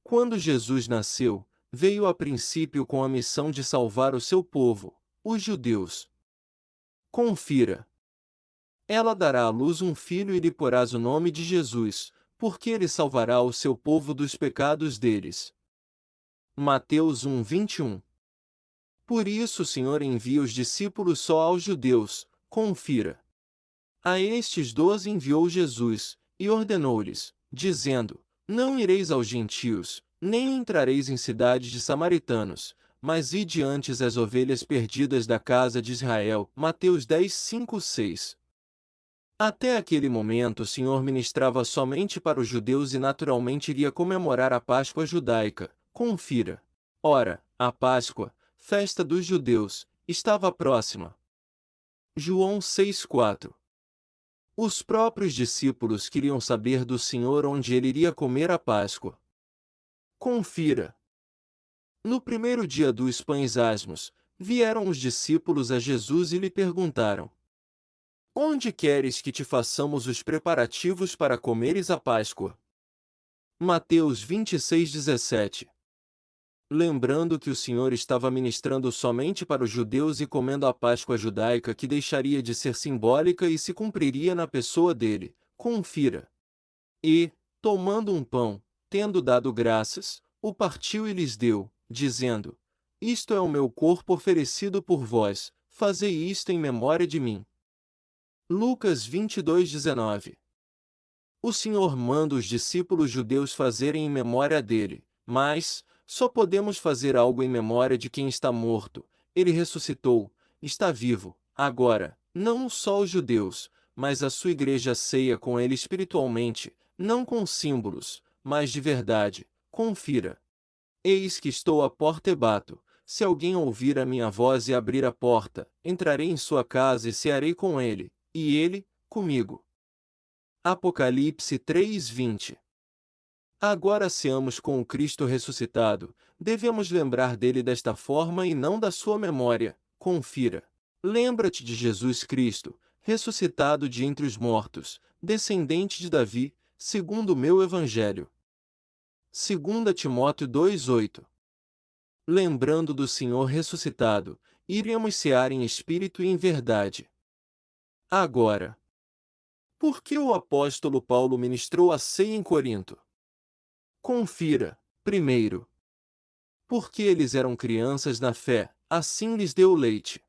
Quando Jesus nasceu, veio a princípio com a missão de salvar o seu povo, os judeus. Confira. Ela dará à luz um filho e lhe porás o nome de Jesus, porque ele salvará o seu povo dos pecados deles. Mateus 1:21. Por isso o Senhor envia os discípulos só aos judeus. Confira. A estes 12 enviou Jesus, e ordenou-lhes, dizendo: Não ireis aos gentios, nem entrareis em cidades de samaritanos, mas ide antes as ovelhas perdidas da casa de Israel. Mateus 10:5-6. Até aquele momento o Senhor ministrava somente para os judeus e naturalmente iria comemorar a Páscoa judaica. Confira. Ora, a Páscoa, festa dos judeus, estava próxima. João 6:4. Os próprios discípulos queriam saber do Senhor onde ele iria comer a Páscoa. Confira. No primeiro dia dos pães asmos, vieram os discípulos a Jesus e lhe perguntaram: Onde queres que te façamos os preparativos para comeres a Páscoa? Mateus 26:17. Lembrando que o Senhor estava ministrando somente para os judeus e comendo a Páscoa judaica que deixaria de ser simbólica e se cumpriria na pessoa dele, confira. E, tomando um pão, tendo dado graças, o partiu e lhes deu, dizendo: Isto é o meu corpo oferecido por vós, fazei isto em memória de mim. Lucas 22:19. O Senhor manda os discípulos judeus fazerem em memória dele, mas só podemos fazer algo em memória de quem está morto. Ele ressuscitou, está vivo, agora, não só os judeus, mas a sua igreja ceia com ele espiritualmente, não com símbolos, mas de verdade. Confira. Eis que estou à porta e bato. Se alguém ouvir a minha voz e abrir a porta, entrarei em sua casa e cearei com ele, e ele, comigo. Apocalipse 3:20. Agora seamos com o Cristo ressuscitado, devemos lembrar dele desta forma e não da sua memória. Confira. Lembra-te de Jesus Cristo, ressuscitado de entre os mortos, descendente de Davi, segundo o meu Evangelho. 2 Timóteo 2:8. Lembrando do Senhor ressuscitado, iremos cear em espírito e em verdade. Agora, por que o apóstolo Paulo ministrou a ceia em Corinto? Confira. Primeiro, porque eles eram crianças na fé, assim lhes deu leite.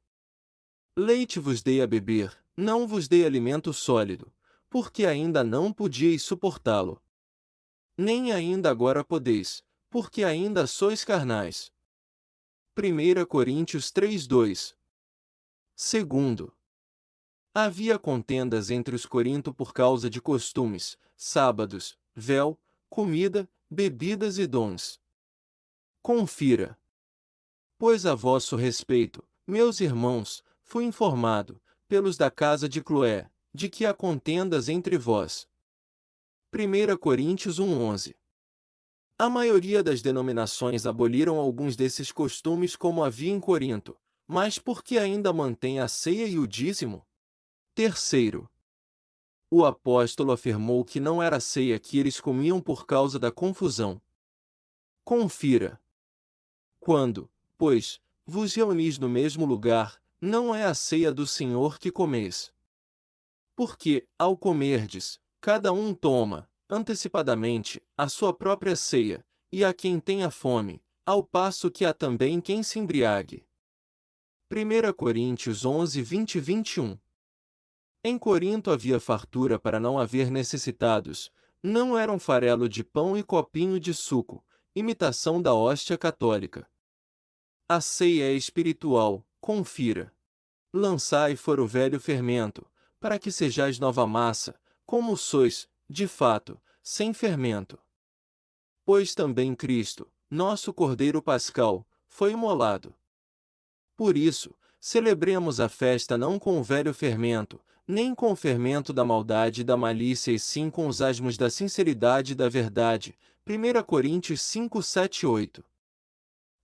Leite vos dei a beber, não vos dei alimento sólido, porque ainda não podíeis suportá-lo. Nem ainda agora podeis, porque ainda sois carnais. 1 Coríntios 3:2. Segundo, havia contendas entre os Corinto por causa de costumes, sábados, véu, comida, bebidas e dons. Confira. Pois a vosso respeito, meus irmãos, fui informado, pelos da casa de Cloé, de que há contendas entre vós. 1 Coríntios 1:11. A maioria das denominações aboliram alguns desses costumes como havia em Corinto, mas por que ainda mantém a ceia e o dízimo? Terceiro, o apóstolo afirmou que não era a ceia que eles comiam por causa da confusão. Confira. Quando, pois, vos reunis no mesmo lugar, não é a ceia do Senhor que comeis. Porque, ao comerdes, cada um toma, antecipadamente, a sua própria ceia, e há quem tenha fome, ao passo que há também quem se embriague. 1 Coríntios 11:20-21. Em Corinto havia fartura para não haver necessitados, não era um farelo de pão e copinho de suco, imitação da hóstia católica. A ceia é espiritual, confira. Lançai fora o velho fermento, para que sejais nova massa, como sois, de fato, sem fermento. Pois também Cristo, nosso Cordeiro Pascal, foi imolado. Por isso, celebremos a festa não com o velho fermento, nem com o fermento da maldade e da malícia e sim com os asmos da sinceridade e da verdade. 1 Coríntios 5:7-8.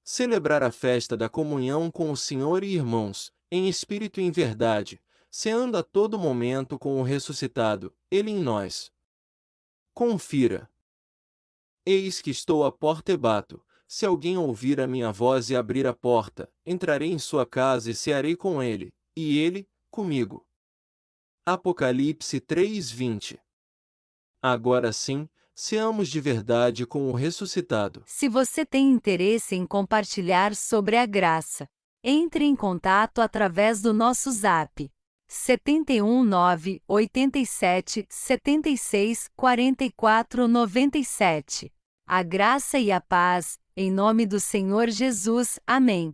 Celebrar a festa da comunhão com o Senhor e irmãos, em espírito e em verdade, ceando a todo momento com o ressuscitado, ele em nós. Confira. Eis que estou à porta e bato. Se alguém ouvir a minha voz e abrir a porta, entrarei em sua casa e cearei com ele, e ele, comigo. Apocalipse 3:20. Agora sim, seamos de verdade com o ressuscitado. Se você tem interesse em compartilhar sobre a graça, entre em contato através do nosso Zap 71987764497. A graça e a paz, em nome do Senhor Jesus. Amém.